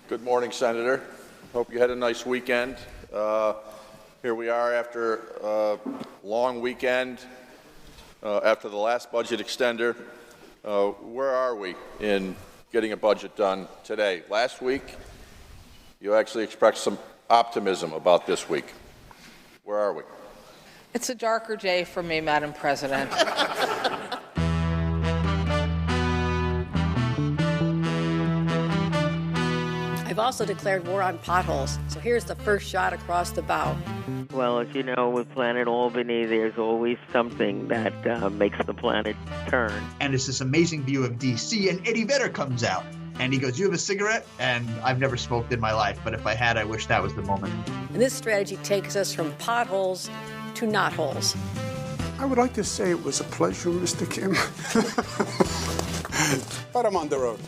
Good morning, Senator. Hope you had a nice weekend. Here we are after a long weekend, after the last budget extender. Where are we in getting a budget done today? Last week, you actually expressed some optimism about this week. Where are we? It's a darker day for me, Madam President. I've also declared war on potholes, so here's the first shot across the bow. Well, as you know, with Planet Albany, there's always something that makes the planet turn. And it's this amazing view of D.C., and Eddie Vedder comes out. And he goes, "You have a cigarette?" And I've never smoked in my life, but if I had, I wish that was the moment. And this strategy takes us from potholes to knotholes. I would like to say it was a pleasure, Mr. Kim. But I'm on the road.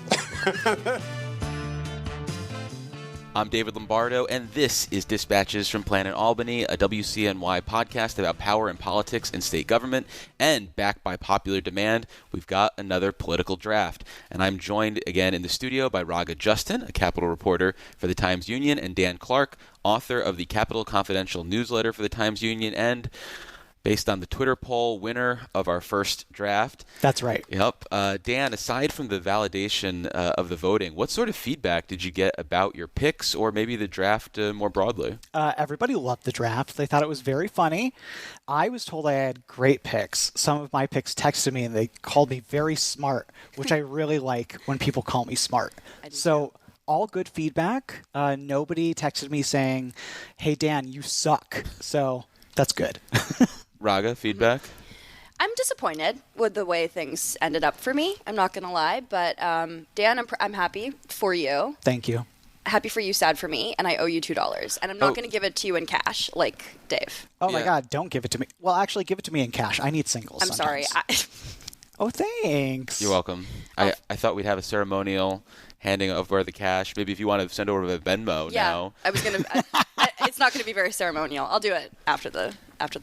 I'm David Lombardo, and this is Dispatches from Planet Albany, a WCNY podcast about power and politics in state government. And backed by popular demand, we've got another political draft. And I'm joined again in the studio by Raga Justin, a Capitol reporter for the Times-Union, and Dan Clark, author of the Capitol Confidential newsletter for the Times-Union, and based on the Twitter poll, winner of our first draft. That's right. Yep. Dan, aside from the validation of the voting, what sort of feedback did you get about your picks or maybe the draft more broadly? Everybody loved the draft. They thought it was very funny. I was told I had great picks. Some of my picks texted me and they called me very smart, which I really like when people call me smart. So all good feedback. Nobody texted me saying, "Hey, Dan, you suck." So that's good. Raga, feedback? I'm disappointed with the way things ended up for me. I'm not going to lie. But, Dan, I'm happy for you. Thank you. Happy for you, sad for me. And I owe you $2. And I'm not going to give it to you in cash like Dave. Oh, my God. Don't give it to me. Well, actually, give it to me in cash. I need singles sometimes. Sorry. Oh, thanks. You're welcome. I thought we'd have a ceremonial handing over the cash. Maybe if you want to send over the Venmo now. I was going to. It's not going to be very ceremonial. I'll do it after the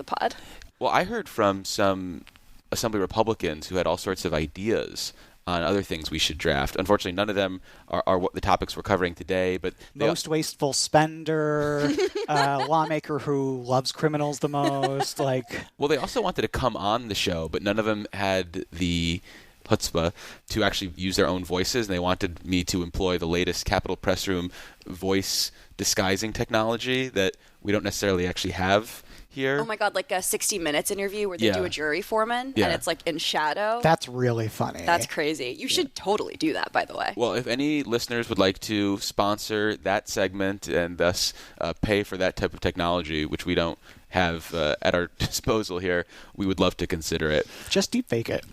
pod. Well, I heard from some Assembly Republicans who had all sorts of ideas on other things we should draft. Unfortunately, none of them are what the topics we're covering today. But most wasteful spender, lawmaker who loves criminals the most. Well, they also wanted to come on the show, but none of them had the chutzpah to actually use their own voices, and they wanted me to employ the latest Capitol Press Room voice disguising technology that we don't necessarily actually have here. Oh my God, like a 60 Minutes interview where they do a jury foreman and it's like in shadow. That's really funny. That's crazy. You should totally do that, by the way. Well, if any listeners would like to sponsor that segment and thus pay for that type of technology, which we don't have at our disposal here, we would love to consider it. Just deep fake it.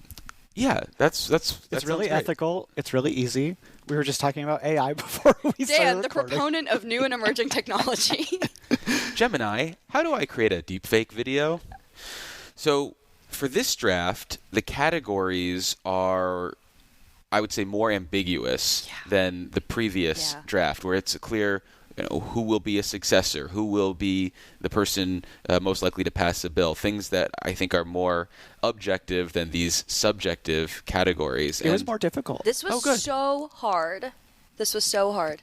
Yeah, that's it's really ethical. It's really easy. We were just talking about AI before we started Dan, the recording. proponent of new and emerging technology. Gemini, how do I create a deepfake video? So for this draft, the categories are, I would say, more ambiguous than the previous draft, where it's a clear, who will be a successor, who will be the person most likely to pass a bill, things that I think are more objective than these subjective categories. It was more difficult. This was so hard.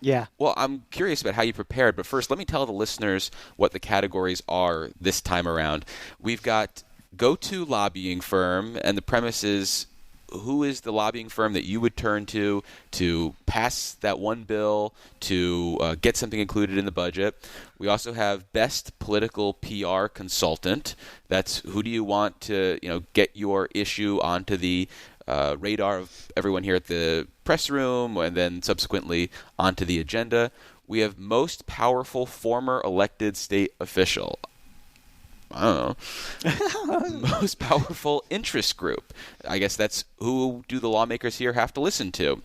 Yeah. Well, I'm curious about how you prepared, but first let me tell the listeners what the categories are this time around. We've got go-to lobbying firm, and the premise is, who is the lobbying firm that you would turn to pass that one bill, to get something included in the budget? We also have best political PR consultant. That's who do you want to get your issue onto the radar of everyone here at the press room and then subsequently onto the agenda. We have most powerful former elected state official. I don't know. Most powerful interest group. I guess that's who do the lawmakers here have to listen to.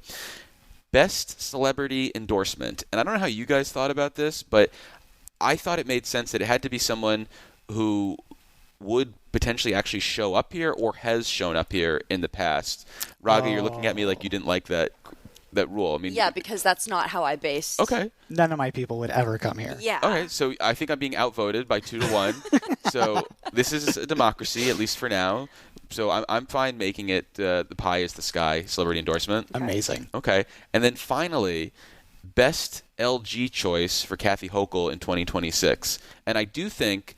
Best celebrity endorsement. And I don't know how you guys thought about this, but I thought it made sense that it had to be someone who would potentially actually show up here or has shown up here in the past. Raga, you're looking at me like you didn't like that rule. I mean, yeah, because that's not how I based. Okay. None of my people would ever come here. Yeah. Okay, so I think I'm being outvoted by 2-1. So this is a democracy, at least for now. So I'm fine making it the pie is the sky celebrity endorsement. Amazing. Okay. And then finally, best LG choice for Kathy Hochul in 2026. And I do think,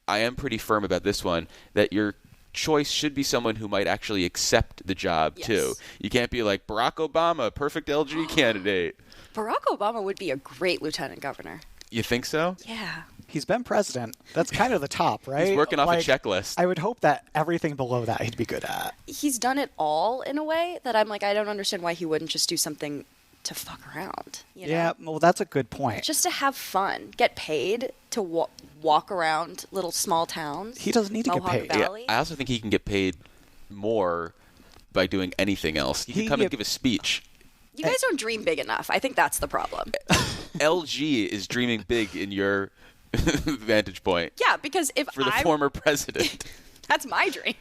I am pretty firm about this one, that your choice should be someone who might actually accept the job, too. You can't be like, Barack Obama, perfect LG candidate. Barack Obama would be a great lieutenant governor. You think so? Yeah. He's been president. That's kind of the top, right? He's working off a checklist. I would hope that everything below that he'd be good at. He's done it all in a way that I'm like, I don't understand why he wouldn't just do something to fuck around. You know? Yeah, well, that's a good point. Just to have fun, get paid to walk around little small towns. He doesn't need to Mohawk get paid. Valley. I also think he can get paid more by doing anything else. He can come and give a speech. You guys don't dream big enough. I think that's the problem. LG is dreaming big in your vantage point. Yeah, because if for the former president. That's my dream,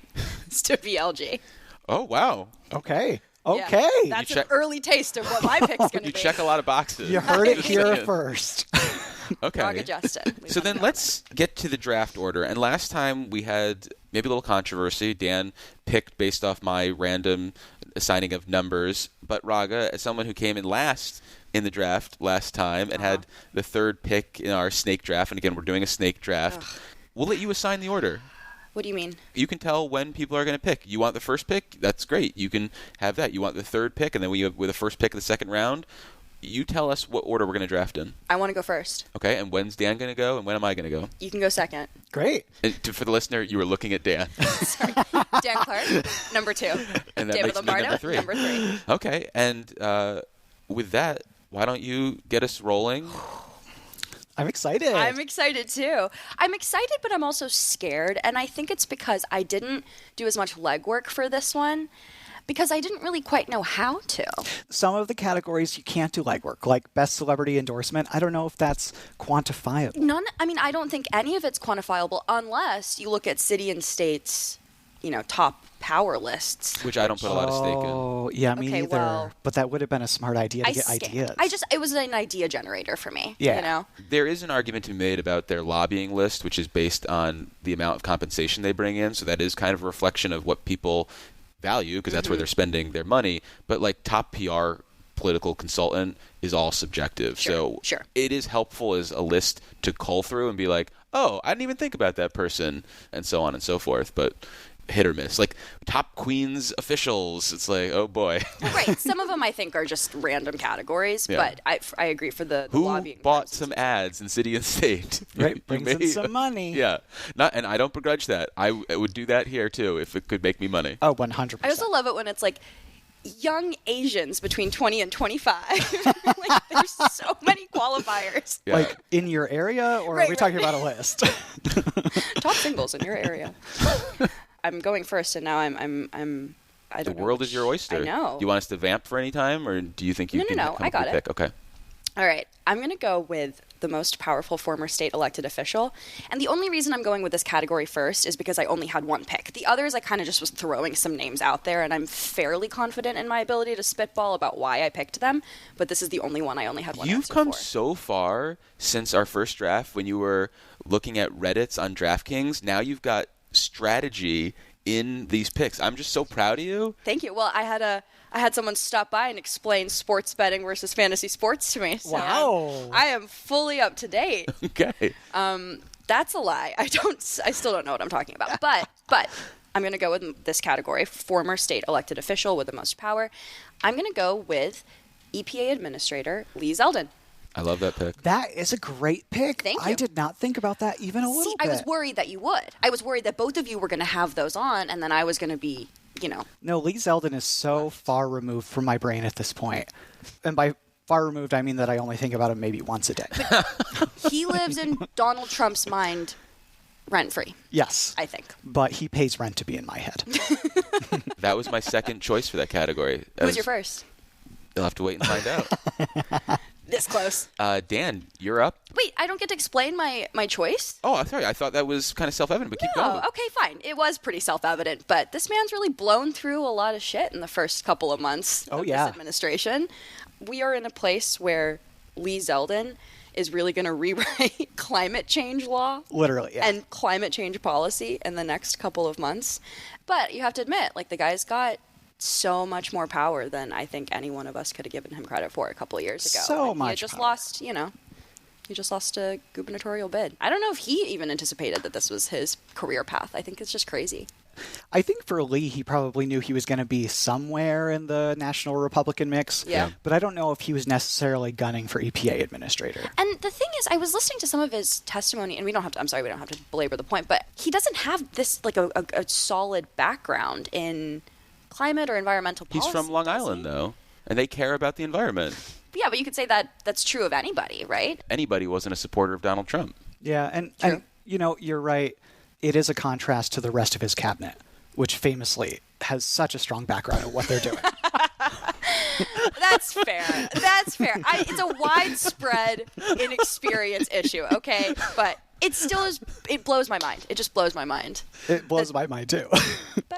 is to be LG. Oh, wow. Okay. Yeah, that's an early taste of what my pick's going to be. You check a lot of boxes. You heard it here first. Okay. Raga Justin. So then let's get to the draft order. And last time we had maybe a little controversy. Dan picked based off my random assigning of numbers. But Raga, as someone who came in last in the draft last time and had the third pick in our snake draft, and again, we're doing a snake draft, we'll let you assign the order. What do you mean? You can tell when people are going to pick. You want the first pick? That's great. You can have that. You want the third pick, and then with the first pick of the second round, you tell us what order we're going to draft in. I want to go first. Okay, and when's Dan going to go, and when am I going to go? You can go second. Great. And for the listener, you were looking at Dan. Sorry. Dan Clark, number 2. And that David makes me Lombardo, number 3. number 3. Okay, and with that, why don't you get us rolling? I'm excited. I'm excited too. I'm excited, but I'm also scared. And I think it's because I didn't do as much legwork for this one because I didn't really quite know how to. Some of the categories you can't do legwork, like best celebrity endorsement. I don't know if that's quantifiable. I don't think any of it's quantifiable unless you look at city and states, top power lists. Which I don't put a lot of stake in. Oh, yeah, me Okay, neither. well, but that would have been a smart idea to get ideas. It was an idea generator for me. Yeah. There is an argument to be made about their lobbying list, which is based on the amount of compensation they bring in. So that is kind of a reflection of what people value, because that's where they're spending their money. But like top PR political consultant is all subjective. Sure. It is helpful as a list to cull through and be like, oh, I didn't even think about that person, and so on and so forth. But hit or miss. Like top Queens officials, it's like, oh boy. Right. Some of them I think are just random categories, but I agree for the lobbying. Who bought some ads in city and state? Right, brings in some money. Yeah. And I don't begrudge that. I would do that here too if it could make me money. Oh, 100%. I also love it when it's like young Asians between 20 and 25. Like, there's so many qualifiers. Yeah. Like in your area, or are we talking about a list? Top singles in your area. I'm going first, and now I don't know. The world is your oyster. I know. Do you want us to vamp for any time, or do you think you can No, come I up got with a it. pick? Okay. All right. I'm going to go with the most powerful former state elected official. And the only reason I'm going with this category first is because I only had one pick. The others, I kind of just was throwing some names out there, and I'm fairly confident in my ability to spitball about why I picked them. But this is the only one I only had one You've answer come for. so far since our first draft when you were looking at Reddits on DraftKings. Now you've got strategy in these picks. I'm just so proud of you. Thank you. Well, I had someone stop by and explain sports betting versus fantasy sports to me. So Wow. I am fully up to date. Okay. That's a lie. I still don't know what I'm talking about. But I'm going to go with this category, former state elected official with the most power. I'm going to go with EPA Administrator Lee Zeldin. I love that pick. That is a great pick. Thank I you. did not think about that even a little bit. I was worried that you would. I was worried that both of you were going to have those on, and then I was going to be, No, Lee Zeldin is so far removed from my brain at this point. And by far removed, I mean that I only think about him maybe once a day. He lives in Donald Trump's mind rent-free. Yes. I think. But he pays rent to be in my head. That was my second choice for that category. Who's your first? You'll have to wait and find out. This close. Dan, you're up. Wait, I don't get to explain my choice? Oh, I'm sorry. I thought that was kind of self-evident, but keep going. Oh, okay, fine. It was pretty self-evident, but this man's really blown through a lot of shit in the first couple of months of this administration. We are in a place where Lee Zeldin is really going to rewrite climate change law. Literally, yeah. And climate change policy in the next couple of months. But you have to admit, the guy's got so much more power than I think any one of us could have given him credit for a couple of years ago. So and much he had just power. lost, he just lost a gubernatorial bid. I don't know if he even anticipated that this was his career path. I think it's just crazy. I think for Lee, he probably knew he was going to be somewhere in the National Republican mix. Yeah. But I don't know if he was necessarily gunning for EPA administrator. And the thing is, I was listening to some of his testimony, and we don't have to belabor the point, but he doesn't have this, like, a solid background in climate or environmental policy. He's from Long Island, though, and they care about the environment. Yeah, but you could say that that's true of anybody, right? Anybody wasn't a supporter of Donald Trump. Yeah, and you're right. It is a contrast to the rest of his cabinet, which famously has such a strong background in what they're doing. That's fair. That's fair. It's a widespread inexperience issue, okay? But it still is. It blows my mind. It just blows my mind. It blows my mind, too.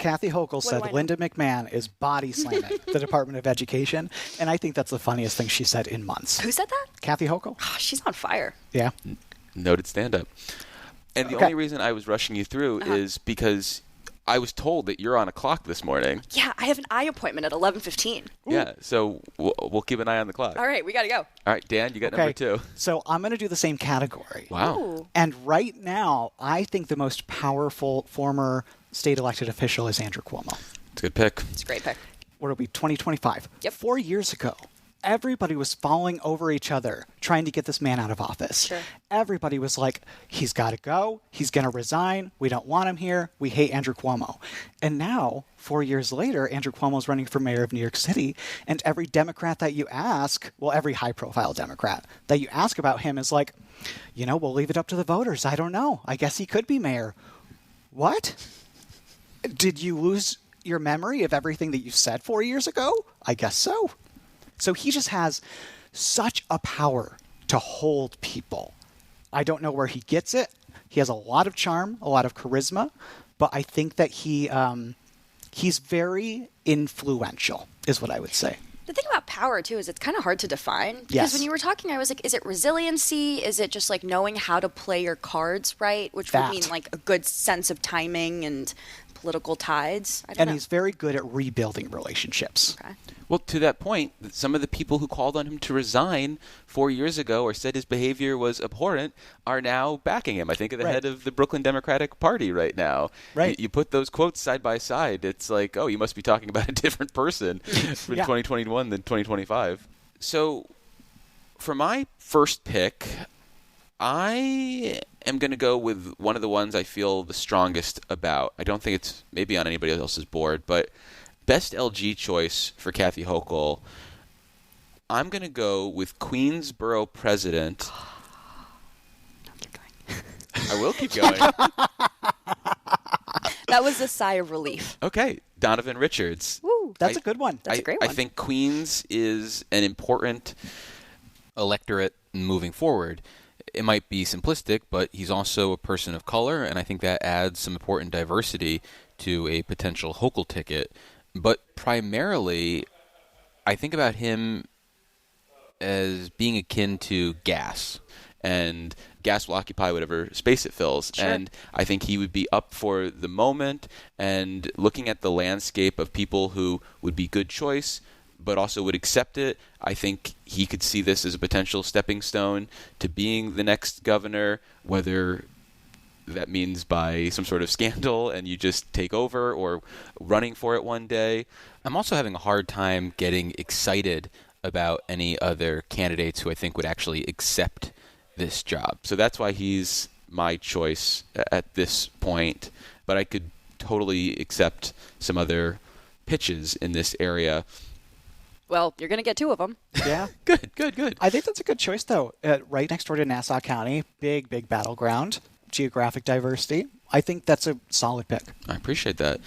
Kathy Hochul said Linda McMahon is body slamming the Department of Education, and I think that's the funniest thing she said in months. Who said that? Kathy Hochul. Oh, she's on fire. Yeah. Noted stand-up. And the only reason I was rushing you through is because I was told that you're on a clock this morning. Yeah, I have an eye appointment at 11:15. Yeah, so we'll keep an eye on the clock. All right, we got to go. All right, Dan, you got number 2. So I'm going to do the same category. Wow. Ooh. And right now, I think the most powerful former state elected official is Andrew Cuomo. It's a good pick. It's a great pick. What will be 2025? Yep. 4 years ago, everybody was falling over each other trying to get this man out of office. Sure. Everybody was like, he's got to go. He's going to resign. We don't want him here. We hate Andrew Cuomo. And now, 4 years later, Andrew Cuomo is running for mayor of New York City. And every Democrat that you ask, well, every high-profile Democrat that you ask about him is like, we'll leave it up to the voters. I don't know. I guess he could be mayor. What? Did you lose your memory of everything that you said 4 years ago? I guess so. So he just has such a power to hold people. I don't know where he gets it. He has a lot of charm, a lot of charisma, but I think that he's very influential, is what I would say. The thing about power, too, is it's kind of hard to define. Because Yes. when you were talking, I was like, is it resiliency? Is it just like knowing how to play your cards right? Which would mean like a good sense of timing and political tides. I don't know. He's very good at rebuilding relationships. Okay. Well, to that point, some of the people who called on him to resign 4 years ago or said his behavior was abhorrent are now backing him. I think at the head of the Brooklyn Democratic Party right now. Right. You put those quotes side by side, it's like, oh, you must be talking about a different person from 2021 than 2025. So for my first pick, I am going to go with one of the ones I feel the strongest about. I don't think it's maybe on anybody else's board, but best LG choice for Kathy Hochul, I'm going to go with Queensborough president. Don't keep going. I will keep going. That was a sigh of relief. Okay, Donovan Richards. Woo. That's a good one. That's a great one. I think Queens is an important electorate moving forward. It might be simplistic, but he's also a person of color, and I think that adds some important diversity to a potential Hochul ticket. But primarily, I think about him as being akin to gas. And gas will occupy whatever space it fills. Sure. And I think he would be up for the moment and looking at the landscape of people who would be good choice, but also would accept it. I think he could see this as a potential stepping stone to being the next governor, whether that means by some sort of scandal and you just take over or running for it one day. I'm also having a hard time getting excited about any other candidates who I think would actually accept this job. So that's why he's my choice at this point. But I could totally accept some other pitches in this area. Well, you're going to get two of them. Yeah. Good. I think that's a good choice, though. Right next door to Nassau County, big battleground, geographic diversity. I think that's a solid pick. I appreciate that.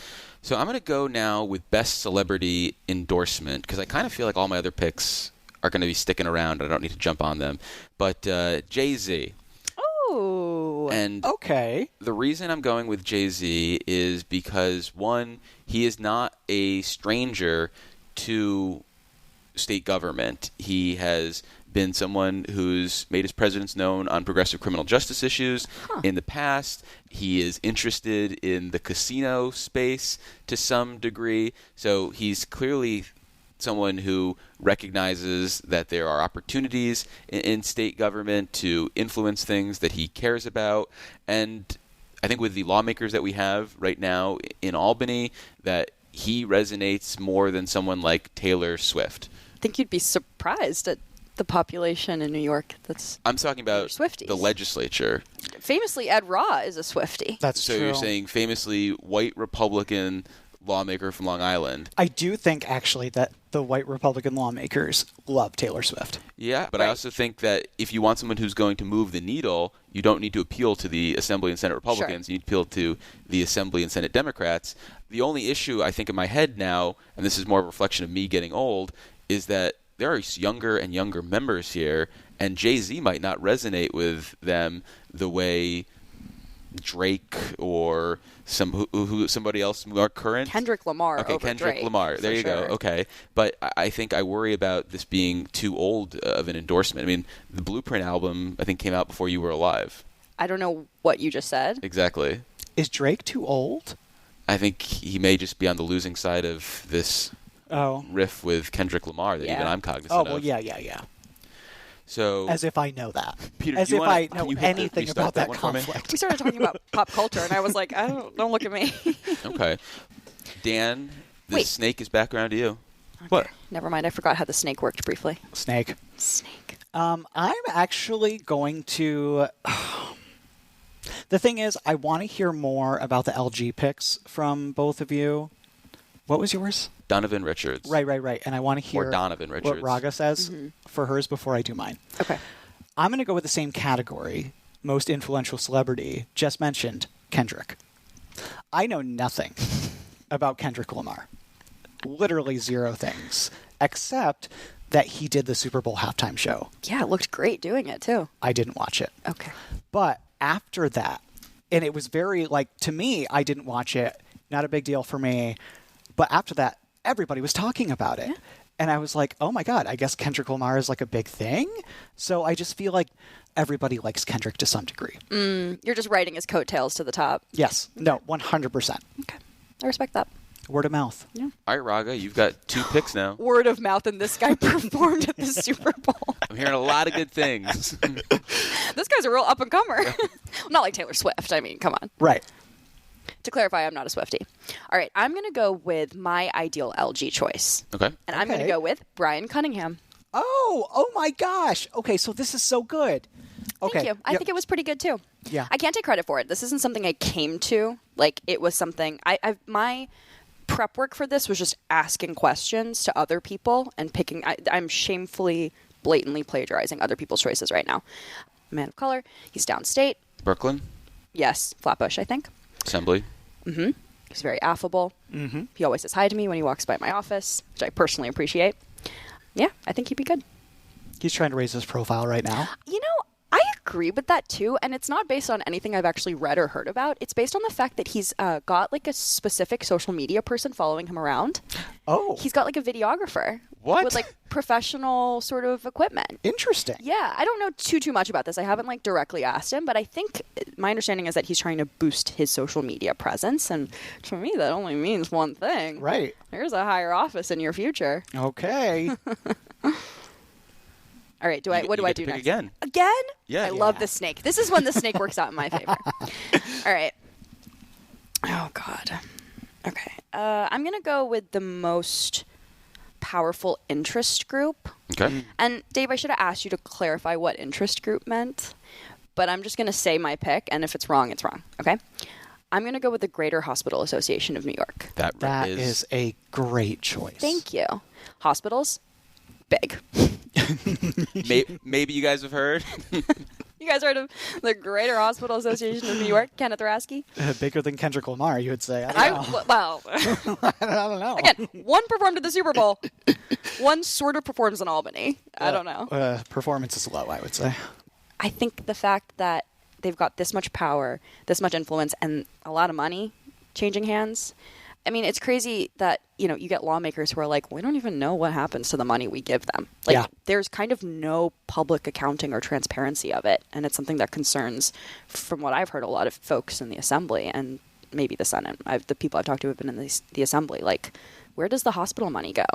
So I'm going to go now with best celebrity endorsement because I kind of feel like all my other picks are going to be sticking around. I don't need to jump on them. But Jay-Z. Oh. And okay. The reason I'm going with Jay-Z is because, one, he is not a stranger to state government. He has been someone who's made his presence known on progressive criminal justice issues in the past. He is interested in the casino space to some degree. So he's clearly someone who recognizes that there are opportunities in state government to influence things that he cares about. And I think with the lawmakers that we have right now in Albany, that he resonates more than someone like Taylor Swift. I think you'd be surprised at the population in New York I'm talking about Swifties. The legislature. Famously, Ed Raw is a Swiftie. That's So true. you're saying famously white Republican lawmaker from Long Island. I do think, actually, that the white Republican lawmakers love Taylor Swift. Yeah, but I also think that if you want someone who's going to move the needle, you don't need to appeal to the Assembly and Senate Republicans. Sure. You need to appeal to the Assembly and Senate Democrats. The only issue I think in my head now, and this is more of a reflection of me getting old, is that there are younger and younger members here, and Jay-Z might not resonate with them the way Drake or somebody else more current. Kendrick Lamar Okay, over Kendrick Drake, Lamar. There for you go. sure. Okay. But I think I worry about this being too old of an endorsement. I mean, the Blueprint album, I think, came out before you were alive. I don't know what you just said. Exactly. Is Drake too old? I think he may just be on the losing side of this riff with Kendrick Lamar that even I'm cognizant of. Oh, well, yeah. So, As if I know that. Peter, As do you if wanna- I can know you hit anything restart about that one for me? conflict. We started talking about pop culture, and I was like, don't look at me. Okay. Dan, the Wait. snake is back around to you. Okay. What? Never mind. I forgot how the snake worked briefly. Snake. Snake. I'm actually going to... The thing is, I want to hear more about the LG picks from both of you. What was yours? Donovan Richards. Right. And I want to hear Or Donovan what Richards. Raga says for hers before I do mine. Okay. I'm going to go with the same category, most influential celebrity, just mentioned, Kendrick. I know nothing about Kendrick Lamar. Literally zero things, except that he did the Super Bowl halftime show. Yeah, it looked great doing it, too. I didn't watch it. Okay. But after that, and it was very, to me, I didn't watch it. Not a big deal for me. But after that, everybody was talking about it. Yeah. And I was like, oh my God, I guess Kendrick Lamar is a big thing. So I just feel like everybody likes Kendrick to some degree. You're just riding his coattails to the top. Yes. No, 100%. Okay. I respect that. Word of mouth. Yeah. All right, Raga, you've got 2 picks now. Word of mouth, and this guy performed at the Super Bowl. I'm hearing a lot of good things. This guy's a real up-and-comer. Not like Taylor Swift. I mean, come on. Right. To clarify, I'm not a Swiftie. All right, I'm going to go with my ideal LG choice. Okay. And I'm going to go with Brian Cunningham. Oh my gosh. Okay, so this is so good. Okay. Thank you. I think it was pretty good, too. Yeah. I can't take credit for it. This isn't something I came to. It was something... my prep work for this was just asking questions to other people and picking... I'm shamefully, blatantly plagiarizing other people's choices right now. A man of color. He's downstate. Brooklyn? Yes. Flatbush, I think. Assembly? Mm-hmm. He's very affable. Mm-hmm. He always says hi to me when he walks by my office, which I personally appreciate. Yeah, I think he'd be good. He's trying to raise his profile right now. You know, I agree with that too, and it's not based on anything I've actually read or heard about. It's based on the fact that he's got a specific social media person following him around. Oh. He's got a videographer. What? With professional sort of equipment. Interesting. Yeah, I don't know too much about this. I haven't directly asked him, but I think my understanding is that he's trying to boost his social media presence, and to me that only means one thing. Right. There's a higher office in your future. Okay. All right, what do I do pick next? Again? Yeah. I love the snake. This is when the snake works out in my favor. All right. Oh, God. Okay. I'm going to go with the most powerful interest group. Okay. And, Dave, I should have asked you to clarify what interest group meant. But I'm just going to say my pick, and if it's wrong, it's wrong. Okay? I'm going to go with the Greater Hospital Association of New York. That is a great choice. Thank you. Hospitals, big. Maybe you guys have heard. You guys heard of the Greater Hospital Association of New York, Kenneth Rasky? Bigger than Kendrick Lamar, you would say. I don't know. Again, one performed at the Super Bowl. One sort of performs in Albany. I don't know. Performance is low, I would say. I think the fact that they've got this much power, this much influence, and a lot of money changing hands, I mean, it's crazy that, you get lawmakers who are like, we don't even know what happens to the money we give them. Like, there's kind of no public accounting or transparency of it. And it's something that concerns, from what I've heard, a lot of folks in the Assembly and maybe the Senate. The people I've talked to have been in the Assembly. Like, where does the hospital money go?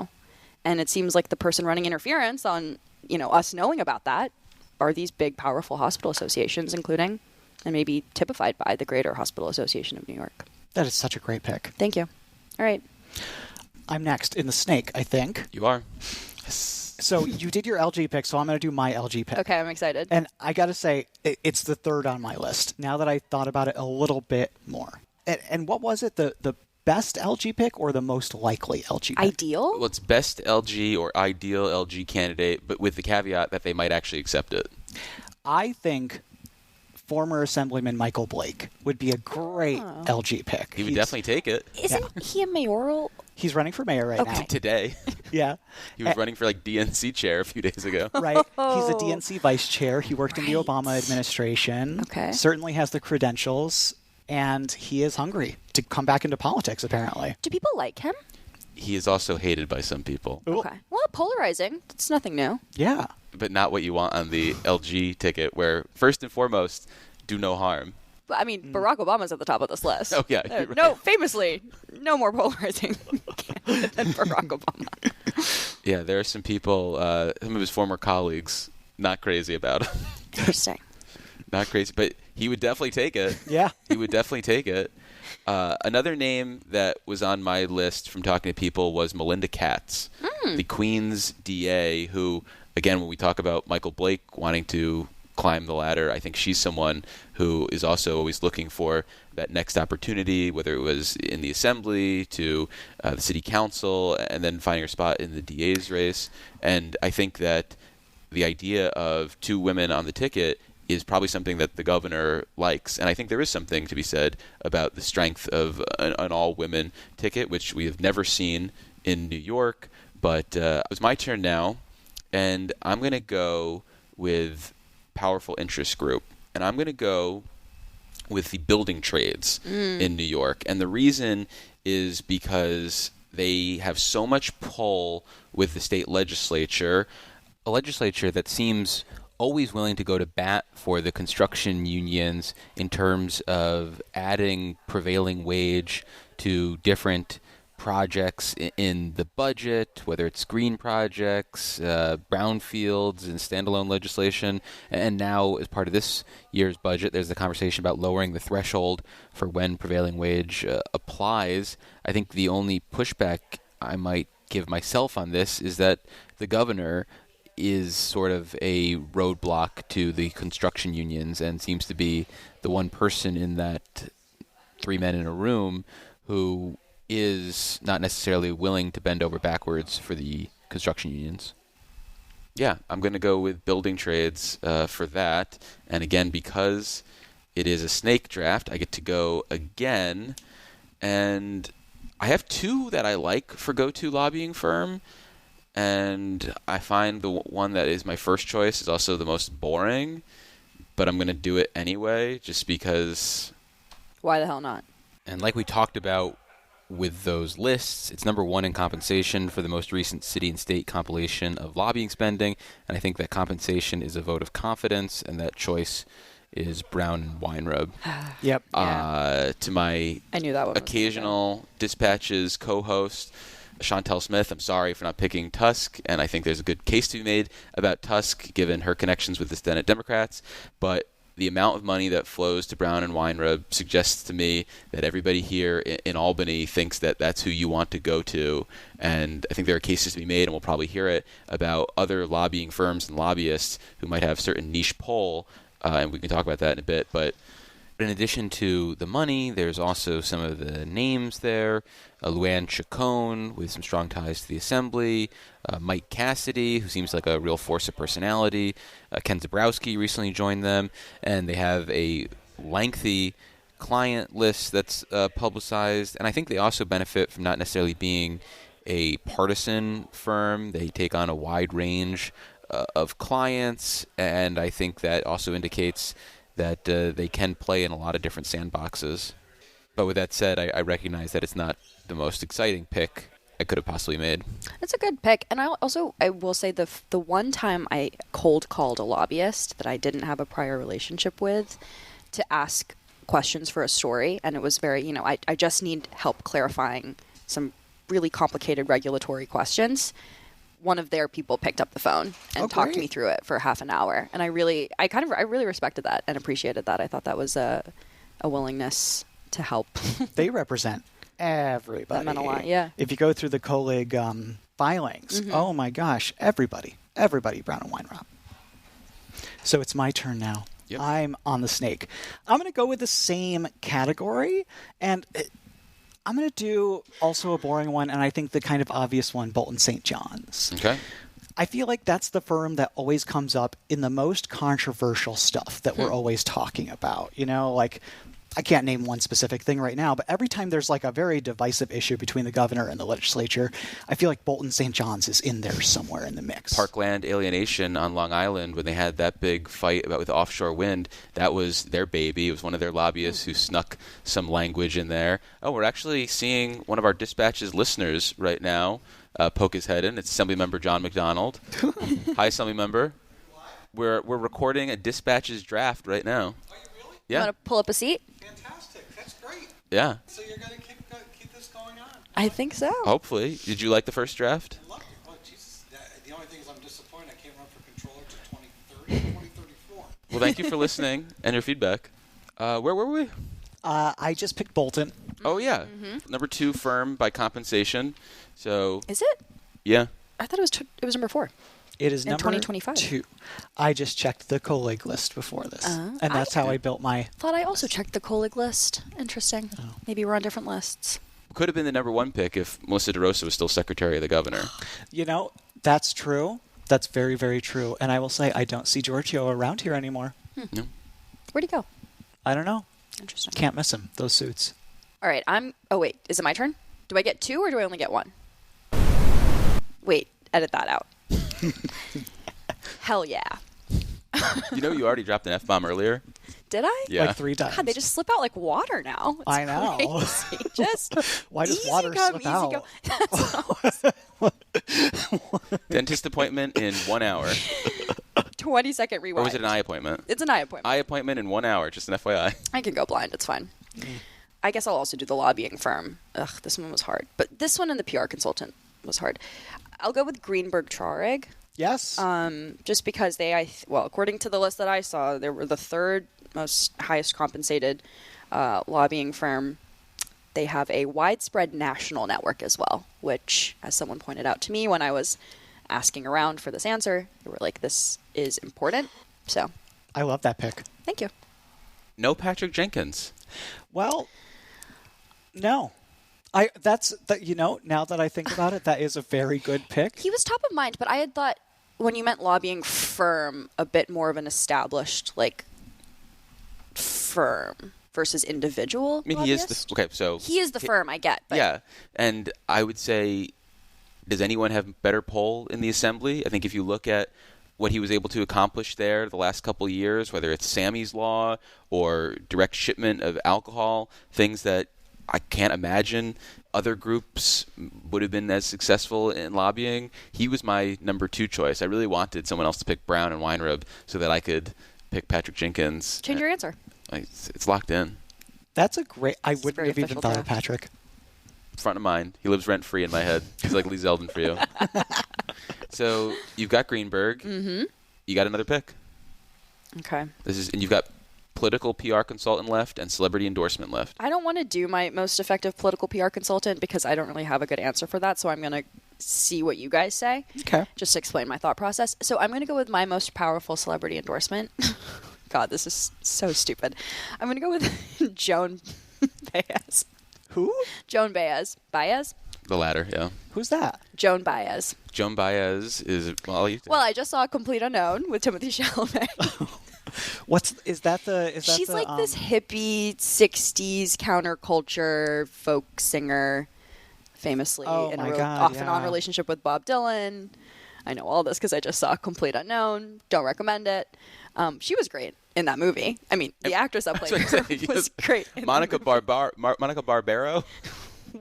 And it seems like the person running interference on, us knowing about that are these big, powerful hospital associations, including and maybe typified by the Greater Hospital Association of New York. That is such a great pick. Thank you. All right. I'm next in the snake, I think. You are. So you did your LG pick, so I'm going to do my LG pick. Okay, I'm excited. And I got to say, it's the third on my list, now that I thought about it a little bit more. And what was it, the best LG pick or the most likely LG pick? Ideal? Well, it's best LG or ideal LG candidate, but with the caveat that they might actually accept it. I think former Assemblyman Michael Blake would be a great LG pick. He would definitely take it. Isn't he a mayoral? He's running for mayor right now. Today. Yeah. He was running for DNC chair a few days ago. Right. He's a DNC vice chair. He worked in the Obama administration. Okay. Certainly has the credentials, and he is hungry to come back into politics, apparently. Do people like him? He is also hated by some people. Okay. Well, polarizing. It's nothing new. Yeah. But not what you want on the LG ticket, where first and foremost, do no harm. I mean, Barack Obama's at the top of this list. Oh, yeah. You're right. No, famously, no more polarizing candidate than Barack Obama. Yeah, there are some people, some of his former colleagues, not crazy about him. Interesting. Not crazy, but he would definitely take it. Yeah. He would definitely take it. Another name that was on my list from talking to people was Melinda Katz, the Queens DA, who, again, when we talk about Michael Blake wanting to climb the ladder, I think she's someone who is also always looking for that next opportunity, whether it was in the Assembly to the City Council, and then finding her spot in the DA's race. And I think that the idea of two women on the ticket is probably something that the governor likes. And I think there is something to be said about the strength of an all-women ticket, which we have never seen in New York. But it was my turn now, and I'm going to go with powerful interest group. And I'm going to go with the building trades in New York. And the reason is because they have so much pull with the state legislature, a legislature that seems always willing to go to bat for the construction unions in terms of adding prevailing wage to different projects in the budget, whether it's green projects, brownfields, and standalone legislation. And now, as part of this year's budget, there's the conversation about lowering the threshold for when prevailing wage applies. I think the only pushback I might give myself on this is that the governor is sort of a roadblock to the construction unions and seems to be the one person in that three men in a room who is not necessarily willing to bend over backwards for the construction unions. Yeah, I'm going to go with building trades for that. And again, because it is a snake draft, I get to go again. And I have two that I like for go-to lobbying firm. And I find the one that is my first choice is also the most boring. But I'm going to do it anyway, just because. Why the hell not? And like we talked about with those lists, it's number one in compensation for the most recent city and state compilation of lobbying spending, and I think that compensation is a vote of confidence, and that choice is Brown and Weinreb. Yep. To my I knew that one occasional Dispatches co-host, Chantel Smith, I'm sorry for not picking Tusk, and I think there's a good case to be made about Tusk given her connections with the Senate Democrats, but the amount of money that flows to Brown and Weinreb suggests to me that everybody here in Albany thinks that that's who you want to go to. And I think there are cases to be made, and we'll probably hear it, about other lobbying firms and lobbyists who might have certain niche pull, and we can talk about that in a bit. But in addition to the money, there's also some of the names there. Luann Chacon, with some strong ties to the Assembly. Mike Cassidy, who seems like a real force of personality. Ken Zabrowski recently joined them. And they have a lengthy client list that's publicized. And I think they also benefit from not necessarily being a partisan firm. They take on a wide range of clients. And I think that also indicates that they can play in a lot of different sandboxes. But with that said, I recognize that it's not the most exciting pick I could have possibly made. That's a good pick. And I will say the one time I cold called a lobbyist that I didn't have a prior relationship with to ask questions for a story, and it was very, I just need help clarifying some really complicated regulatory questions. One of their people picked up the phone and talked me through it for half an hour, and I really respected that and appreciated that. I thought that was a willingness to help. They represent everybody. That meant a lot, yeah. If you go through the Colig filings, oh my gosh, everybody, Brown and Weinrop. So it's my turn now. Yep. I'm on the snake. I'm going to go with the same category, and I'm going to do also a boring one, and I think the kind of obvious one, Bolton St. John's. Okay. I feel like that's the firm that always comes up in the most controversial stuff that we're always talking about. Like, I can't name one specific thing right now, but every time there's like a very divisive issue between the governor and the legislature, I feel like Bolton St. John's is in there somewhere in the mix. Parkland alienation on Long Island, when they had that big fight with offshore wind, that was their baby. It was one of their lobbyists who snuck some language in there. Oh, we're actually seeing one of our Dispatch's listeners right now poke his head in. It's Assemblymember John McDonald. Hi, Assemblymember. We're recording a Dispatch's draft right now. Are you really? Yeah. You want to pull up a seat? Fantastic. That's great. Yeah. So you're going to keep this going on? I think so. Hopefully. Did you like the first draft? I love it. Oh, Jesus. The only thing is I'm disappointed I can't run for controller to 2030 or 2034. Well, thank you for listening and your feedback. Where were we? I just picked Bolton. Oh, yeah. Number 2 firm by compensation. So. Is it? Yeah. I thought it was number 4. It is in number 2025. 2. I just checked the Colig list before this, and that's how I built my. Thought I also checked the Colig list. Interesting. Oh. Maybe we're on different lists. Could have been the number 1 pick if Melissa DeRosa was still Secretary of the Governor. That's true. That's very, very true. And I will say, I don't see Giorgio around here anymore. No. Where'd he go? I don't know. Interesting. Can't miss him. Those suits. All right. Oh, wait. Is it my turn? Do I get 2 or do I only get 1? Wait. Edit that out. Hell yeah. You already dropped an F-bomb earlier? Did I? Yeah. Like 3 times. God, they just slip out like water now. It's I know. Crazy. Just Why does easy water come, slip easy out? Go. That's Dentist appointment in 1 hour. 20-second rewind. Or was it an eye appointment? It's an eye appointment. Eye appointment in 1 hour, just an FYI. I can go blind. It's fine. I guess I'll also do the lobbying firm. Ugh, this one was hard. But this one and the PR consultant was hard. I'll go with Greenberg Traurig. Yes. Just because according to the list that I saw, they were the 3rd most highest compensated lobbying firm. They have a widespread national network as well, which, as someone pointed out to me when I was asking around for this answer, they were like, this is important. So I love that pick. thank you. No Patrick Jenkins. Well, no. Now that I think about it, that is a very good pick. He was top of mind, but I had thought when you meant lobbying firm, a bit more of an established firm versus individual. I mean, lobbyist. He is the firm, I get. But yeah, and I would say, does anyone have better pull in the assembly? I think if you look at what he was able to accomplish there the last couple of years, whether it's Sammy's Law or direct shipment of alcohol, things that I can't imagine other groups would have been as successful in lobbying. He was my number 2 choice. I really wanted someone else to pick Brown and Weinrub so that I could pick Patrick Jenkins. Change your answer. It's locked in. That's a great. I wouldn't very have even official thought of draft. Patrick. Front of mind. He lives rent free in my head. He's like Lee Zeldin for you. So you've got Greenberg. Mm-hmm. You got another pick. Okay. And you've got political PR consultant left and celebrity endorsement left. I don't want to do my most effective political PR consultant because I don't really have a good answer for that. So I'm going to see what you guys say. Okay. Just to explain my thought process. So I'm going to go with my most powerful celebrity endorsement. God, this is so stupid. I'm going to go with Joan Baez. Who? Joan Baez. Baez? The latter, yeah. Who's that? Joan Baez. Joan Baez is Well, I just saw Complete Unknown with Timothée Chalamet. She's like this hippie 60s counterculture folk singer, famously in a off-and-on relationship with Bob Dylan. I know all this because I just saw Complete Unknown. Don't recommend it. She was great in that movie. I mean, the actress that played her was great. Monica Barbaro.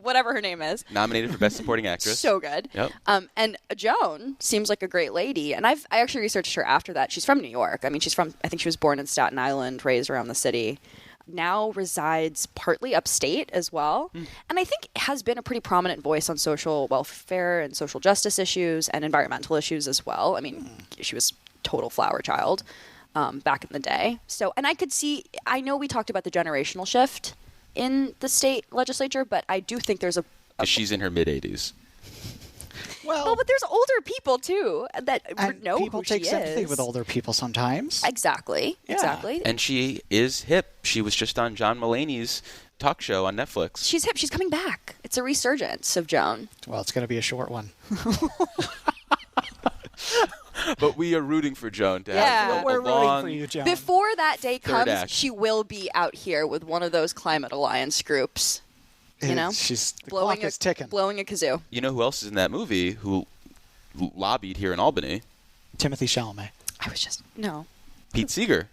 whatever her name is. Nominated for Best Supporting Actress. So good. Yep. And Joan seems like a great lady. And I actually researched her after that. She's from New York. I mean, I think she was born in Staten Island, raised around the city. Now resides partly upstate as well. And I think has been a pretty prominent voice on social welfare and social justice issues and environmental issues as well. I mean, she was total flower child back in the day. So, and I know we talked about the generational shift in the state legislature, but I do think there's She's in her mid-80s. Well, but there's older people too that know people who take she sympathy is. with older people sometimes. Exactly. Yeah. Exactly. And she is hip. She was just on John Mulaney's talk show on Netflix. She's hip. She's coming back. It's a resurgence of Joan. Well, it's going to be a short one. But we are rooting for Joan to Yeah. have a We're long, rooting for you, Joan. Before that day Third comes, act. she will be out here with one of those Climate Alliance groups. You know, She's the blowing clock is ticking. blowing a kazoo. You know who else is in that movie who lobbied here in Albany? Timothy Chalamet. I was just no. Pete Seeger.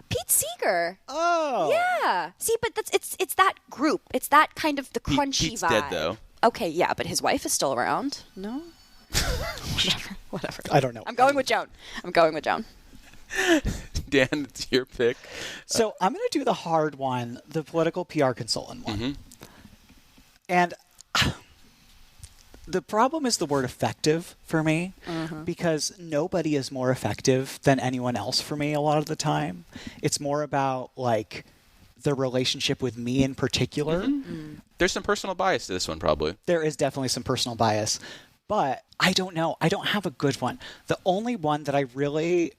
Pete Seeger. Oh. Yeah. See, but it's that group. It's that kind of the crunchy Pete's vibe. dead, though. Okay, yeah, but his wife is still around. No. Whatever. I don't know. I'm going with Joan. Dan, it's your pick. So I'm going to do the hard one, the political PR consultant one. Mm-hmm. And the problem is the word effective for me, because nobody is more effective than anyone else for me a lot of the time. It's more about like the relationship with me in particular. There's some personal bias to this one, probably. There is definitely some personal bias, but I don't know. I don't have a good one. The only one that I really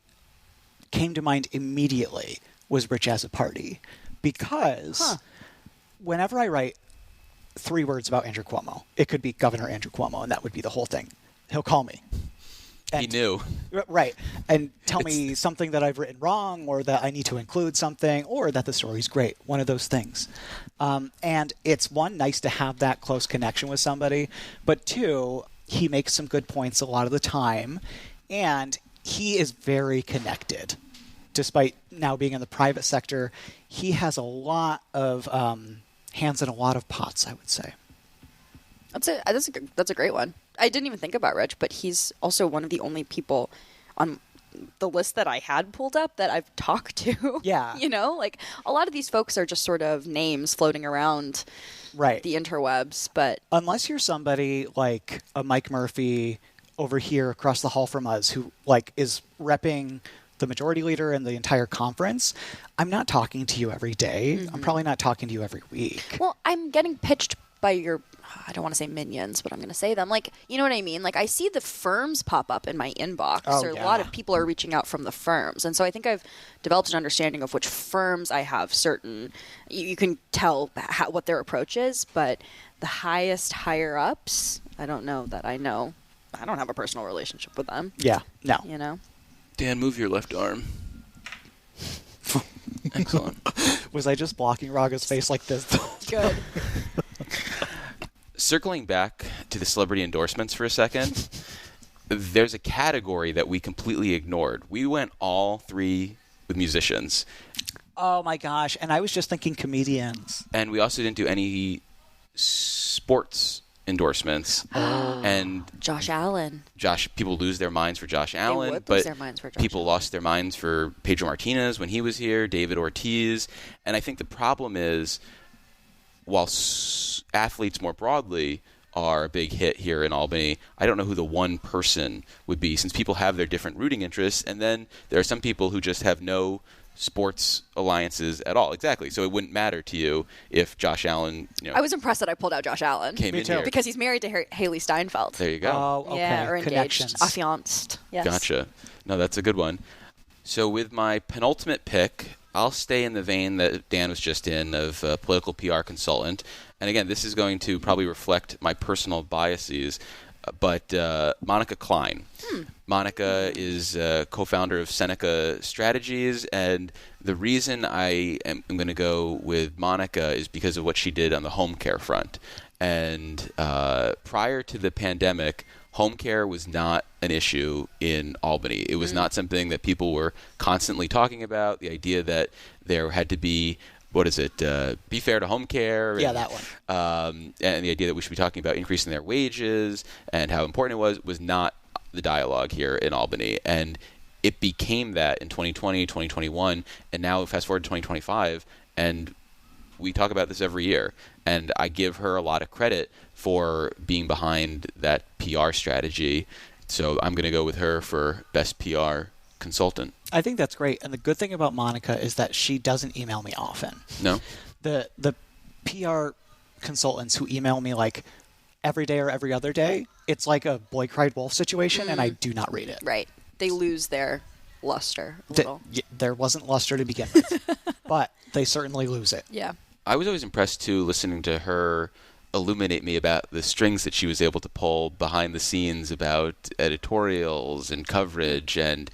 came to mind immediately was Rich as a Party, because whenever I write 3 words about Andrew Cuomo, it could be Governor Andrew Cuomo, and that would be the whole thing. He'll call me. He knew. Right. And tell me something that I've written wrong, or that I need to include something, or that the story's great. One of those things. And it's, one, nice to have that close connection with somebody, but 2, he makes some good points a lot of the time, and he is very connected. Despite now being in the private sector, he has a lot of hands in a lot of pots, I would say. That's a great one. I didn't even think about Rich, but he's also one of the only people on the list that I had pulled up that I've talked to. Yeah. You know, like a lot of these folks are just sort of names floating around Right. the interwebs, but Unless you're somebody like a Mike Murphy over here across the hall from us who like is repping the majority leader and the entire conference, I'm not talking to you every day. I'm probably not talking to you every week. well, I'm getting pitched by your, I don't want to say minions, but I'm going to say them. Like, you know what I mean? Like, I see the firms pop up in my inbox. Oh, A yeah. lot of people are reaching out from the firms. And so I think I've developed an understanding of which firms I have certain, you can tell what their approach is, but the highest higher ups, I don't know that I know. I don't have a personal relationship with them, Yeah, no. you know? Dan, move your left arm. Excellent. Was I just blocking Raga's face like this? Good. Circling back to the celebrity endorsements for a second, there's a category that we completely ignored. We went all 3 with musicians. Oh my gosh. And I was just thinking comedians. And we also didn't do any sports endorsements. And Josh Allen. people lose their minds for Josh Allen, would but lose their minds for Josh people lost their minds for Pedro Martinez when he was here, David Ortiz. And I think the problem is, while athletes more broadly are a big hit here in Albany, I don't know who the one person would be, since people have their different rooting interests, and then there are some people who just have no sports alliances at all. Exactly. So it wouldn't matter to you if Josh Allen, I was impressed that I pulled out Josh Allen. came in too. here. Because he's married to Haley Steinfeld. There you go. Oh, okay. Yeah, or engaged. Connections. Affianced. Yes. Gotcha. No, that's a good one. So with my penultimate pick, I'll stay in the vein that Dan was just in of political PR consultant. And again, this is going to probably reflect my personal biases, but Monica Klein. Monica is co-founder of Seneca Strategies, and the reason I am going to go with Monica is because of what she did on the home care front. And prior to the pandemic, home care was not an issue in Albany. It was not something that people were constantly talking about. The idea that there had to be what is it? Be fair to home care. Yeah, and, that one. And the idea that we should be talking about increasing their wages and how important it was not the dialogue here in Albany. And it became that in 2020, 2021, and now fast forward to 2025, and we talk about this every year. And I give her a lot of credit for being behind that PR strategy. So I'm going to go with her for best PR consultant. I think that's great. And the good thing about Monica is that she doesn't email me often. No? The PR consultants who email me like every day or every other day, it's like a boy cried wolf situation, and I do not read it. Right. They lose their luster a little. There wasn't luster to begin with, but they certainly lose it. Yeah. I was always impressed, too, listening to her illuminate me about the strings that she was able to pull behind the scenes about editorials and coverage. And,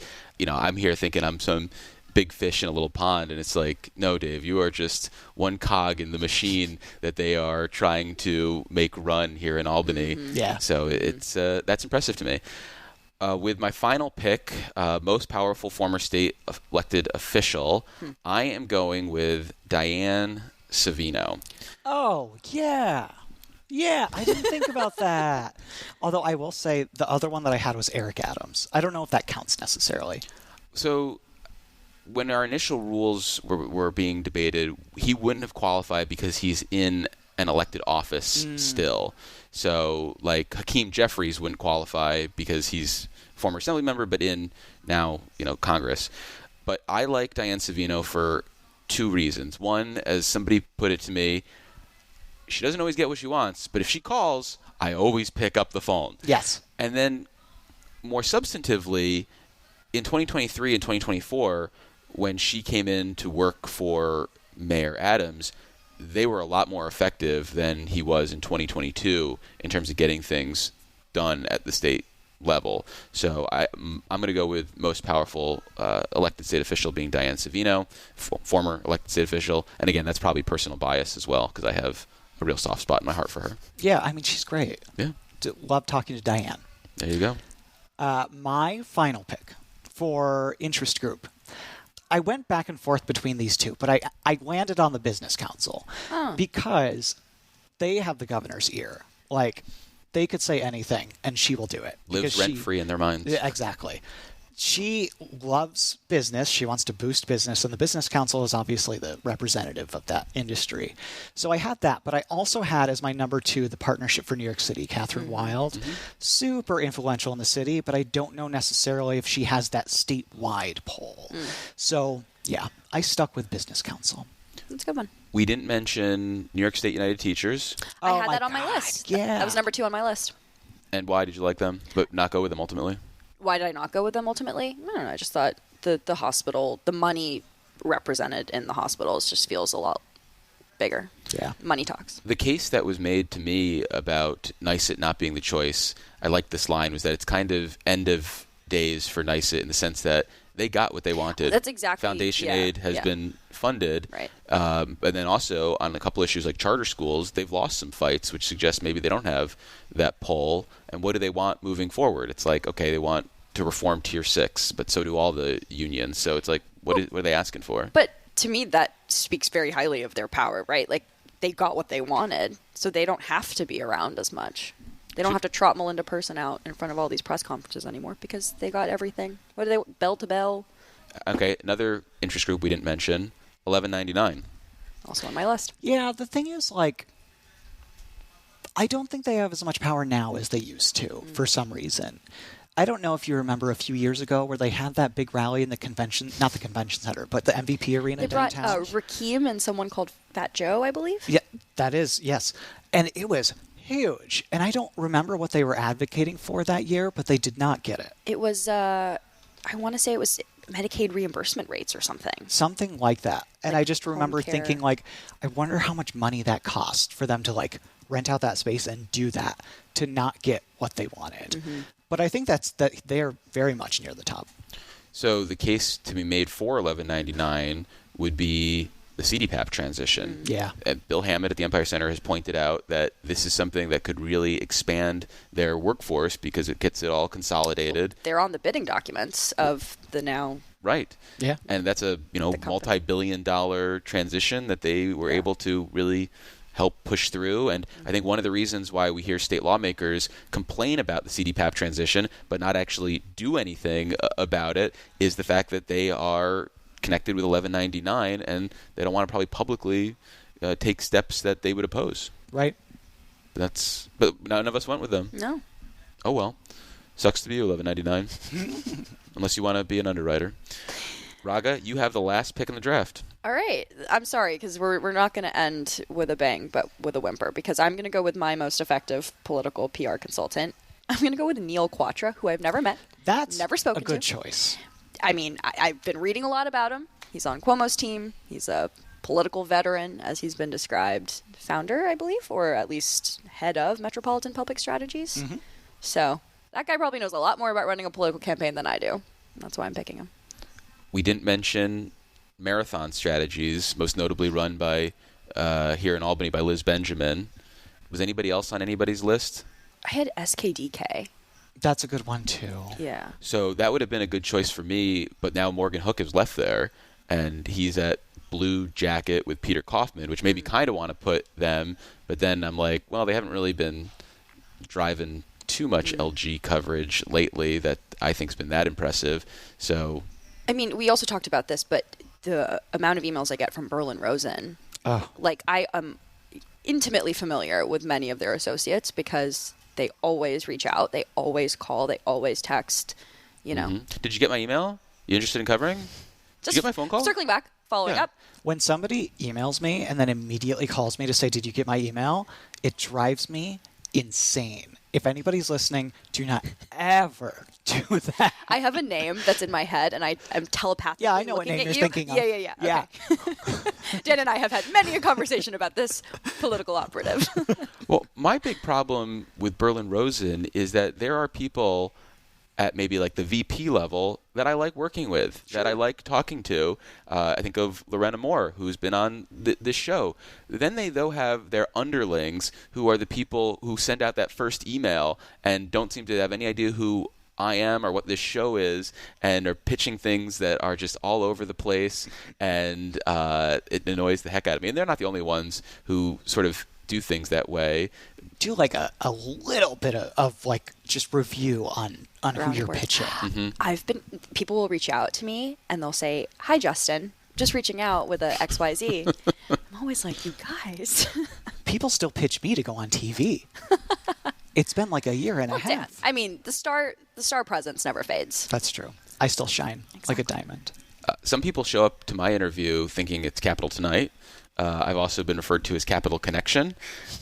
I'm here thinking I'm some big fish in a little pond, and it's like, no, Dave, you are just one cog in the machine that they are trying to make run here in Albany. Yeah. So it's that's impressive to me. With my final pick, most powerful former state elected official, I am going with Diane Savino. Oh, yeah. Yeah, I didn't think about that. Although I will say the other one that I had was Eric Adams. I don't know if that counts necessarily. So when our initial rules were being debated, he wouldn't have qualified because he's in an elected office still. So like Hakeem Jeffries wouldn't qualify because he's a former assembly member, but in now, Congress. But I like Diane Savino for two reasons. One, as somebody put it to me, she doesn't always get what she wants, but if she calls, I always pick up the phone. Yes. And then more substantively, in 2023 and 2024, when she came in to work for Mayor Adams, they were a lot more effective than he was in 2022 in terms of getting things done at the state level. So I'm going to go with most powerful elected state official being Diane Savino, former elected state official. And again, that's probably personal bias as well because I have a real soft spot in my heart for her. Yeah, I mean, she's great. Yeah. Love talking to Diane. There you go. My final pick for interest group. I went back and forth between these two, but I landed on the Business Council because they have the governor's ear. Like, they could say anything, and she will do it. Lives rent-free in their minds. Yeah, exactly. She loves business. She wants to boost business, and the Business Council is obviously the representative of that industry. So I had that, but I also had as my number 2 the Partnership for New York City, Catherine Wild. Super influential in the city, but I don't know necessarily if she has that statewide pull. So, yeah, I stuck with Business Council. That's a good one. We didn't mention New York State United Teachers. I had that on my list. Yeah. That was number 2 on my list. And why did you like them, but not go with them ultimately? Why did I not go with them ultimately? I don't know. I just thought the hospital, the money represented in the hospitals just feels a lot bigger. Yeah. Money talks. The case that was made to me about NYSET not being the choice, I liked this line, was that it's kind of end of days for NYSET in the sense that they got what they wanted. That's exactly. Foundation aid has been funded. Right. And then also on a couple issues like charter schools, they've lost some fights, which suggests maybe they don't have that pull. And what do they want moving forward? It's like, okay, they want to reform Tier 6, but so do all the unions. So it's like, what are they asking for? But to me, that speaks very highly of their power, right? Like, they got what they wanted, so they don't have to be around as much. They don't have to trot Melinda Person out in front of all these press conferences anymore because they got everything. What do they, bell to bell? Okay, another interest group we didn't mention, 1199. Also on my list. Yeah, the thing is, like, I don't think they have as much power now as they used to for some reason. I don't know if you remember a few years ago where they had that big rally in the convention, not the convention center, but the MVP arena They brought downtown. Rakeem and someone called Fat Joe, I believe. Yeah, that is, yes. And it was huge. And I don't remember what they were advocating for that year, but they did not get it. It was, I want to say it was Medicaid reimbursement rates or something. Something like that. And Like I just remember home care. thinking, like, I wonder how much money that cost for them to, like, rent out that space and do that to not get what they wanted. But I think that they're very much near the top. So the case to be made for 1199 would be the CDPAP transition. Yeah. Bill Hammond at the Empire Center has pointed out that this is something that could really expand their workforce because it gets it all consolidated. They're on the bidding documents of the now Right. Yeah. And that's a multi-billion-dollar transition that they were able to really help push through. And I think one of the reasons why we hear state lawmakers complain about the CDPAP transition but not actually do anything about it is the fact that they are connected with 1199 and they don't want to probably publicly take steps that they would oppose. Right. But none of us went with them. No. Oh, well. Sucks to be you, 1199. Unless you want to be an underwriter. Raga, you have the last pick in the draft. All right. I'm sorry, because we're not going to end with a bang, but with a whimper, because I'm going to go with my most effective political PR consultant. I'm going to go with Neil Quatra, who I've never met. That's never spoken a good to. choice. I mean, I've been reading a lot about him. He's on Cuomo's team. He's a political veteran, as he's been described. Founder, I believe, or at least head of Metropolitan Public Strategies. Mm-hmm. So that guy probably knows a lot more about running a political campaign than I do. That's why I'm picking him. We didn't mention marathon strategies, most notably run by here in Albany by Liz Benjamin. Was anybody else on anybody's list? I had SKDK. That's a good one, too. Yeah. So that would have been a good choice for me, but now Morgan Hook is left there, and he's at Blue Jacket with Peter Kaufman, which made me kind of want to put them, but then I'm like, well, they haven't really been driving too much LG coverage lately that I think's been that impressive. So, I mean, we also talked about this, but the amount of emails I get from Berlin Rosen, like I am intimately familiar with many of their associates because they always reach out, they always call, they always text, you know. Mm-hmm. Did you get my email? You interested in covering? Did you get my phone call? Circling back, following up. When somebody emails me and then immediately calls me to say, did you get my email? It drives me insane. If anybody's listening, do not ever do that. I have a name that's in my head, and I'm telepathically I know what looking name at you're you. thinking of. Yeah. Okay. Dan and I have had many a conversation about this political operative. Well, my big problem with Berlin Rosen is that there are people at maybe like the VP level that I like working with, that I like talking to. I think of Lorena Moore, who's been on this show. Then they, though, have their underlings, who are the people who send out that first email and don't seem to have any idea who I am or what this show is, and are pitching things that are just all over the place, and it annoys the heck out of me. And they're not the only ones who sort of do things that way. Do like a little bit of like just review on who you're pitching. Mm-hmm. People will reach out to me and they'll say, "Hi, Justin, just reaching out with a XYZ." I'm always like, you guys. People still pitch me to go on TV. It's been like a year and a half. Dan, I mean, the star presence never fades. That's true. I still shine like a diamond. Some people show up to my interview thinking it's Capital Tonight. I've also been referred to as Capital Connection.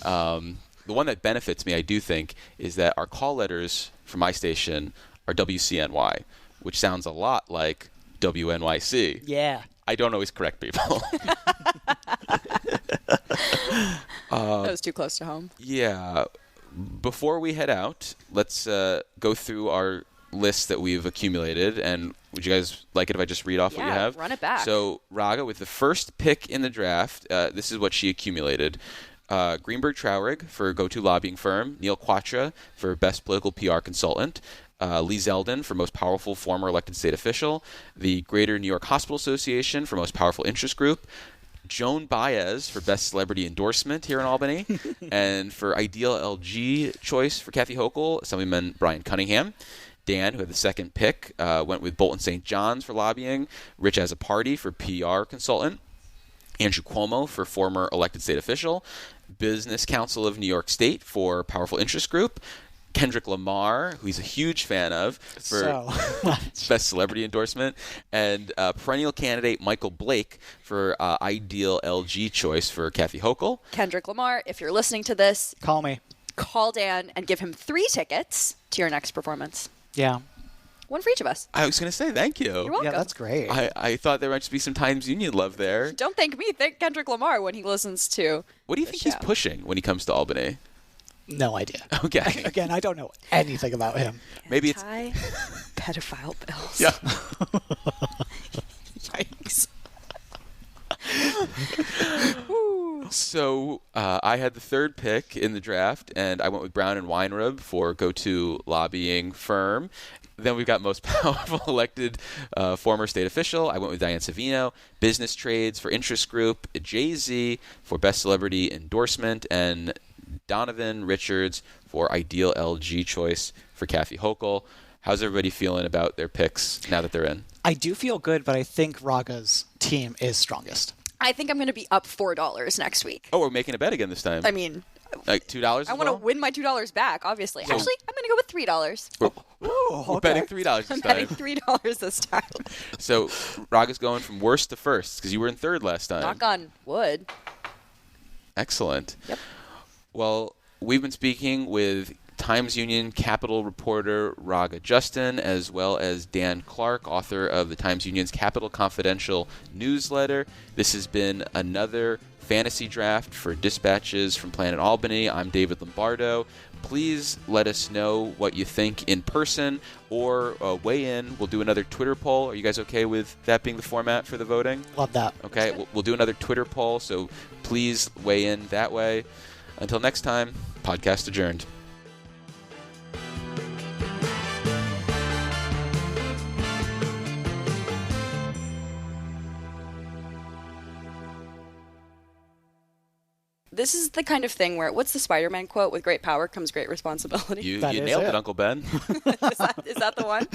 The one that benefits me, I do think, is that our call letters for my station are WCNY, which sounds a lot like WNYC. Yeah. I don't always correct people. That was too close to home. Yeah. Before we head out, let's go through our list that we've accumulated. And would you guys like it if I just read off what you have? Run it back. So, Raga, with the first pick in the draft, this is what she accumulated. Greenberg Traurig for go-to lobbying firm, Neil Quatra for best political PR consultant, Lee Zeldin for most powerful former elected state official, the Greater New York Hospital Association for most powerful interest group, Joan Baez for best celebrity endorsement here in Albany, and for ideal LG choice for Kathy Hochul, Assemblyman Brian Cunningham. Dan, who had the second pick, went with Bolton St. John's for lobbying, Rich as a Party for PR consultant, Andrew Cuomo for former elected state official, Business Council of New York State for powerful interest group, Kendrick Lamar, who he's a huge fan of, for best celebrity endorsement, and perennial candidate Michael Blake for ideal LG choice for Kathy Hochul. Kendrick Lamar, if you're listening to this, call me. Call Dan and give him 3 tickets to your next performance. Yeah. One for each of us. I was going to say thank you. You're welcome. Yeah, that's great. I thought there might just be some Times Union love there. Don't thank me. Thank Kendrick Lamar when he listens to What do you think he's pushing when he comes to Albany? No idea. Okay. Again, I don't know anything about him. Maybe it's pedophile bills. Yeah. Yikes. So I had the third pick in the draft, and I went with Brown and Weinrub for go-to lobbying firm. Then we've got most powerful elected former state official. I went with Diane Savino. Business trades for interest group. Jay-Z for best celebrity endorsement. And Donovan Richards for ideal LG choice for Kathy Hochul. How's everybody feeling about their picks now that they're in? I do feel good, but I think Raga's team is strongest. I think I'm going to be up $4 next week. Oh, we're making a bet again this time. I mean, like $2 I want to win my $2 back, obviously. Actually, I'm going to go with $3. We're betting $3 this I'm time. betting $3 this time. So Raga's going from worst to first because you were in third last time. Knock on wood. Excellent. Yep. Well, we've been speaking with Times Union Capital reporter Raga Justin, as well as Dan Clark, author of the Times Union's Capital Confidential newsletter. This has been another fantasy draft for Dispatches from Planet Albany. I'm David Lombardo. Please let us know what you think in person or weigh in. We'll do another Twitter poll. Are you guys okay with that being the format for the voting? Love that. Okay, we'll do another Twitter poll, so please weigh in that way. Until next time, podcast adjourned. This is the kind of thing where, what's the Spider-Man quote? With great power comes great responsibility. You nailed it, Uncle Ben. Is that the one?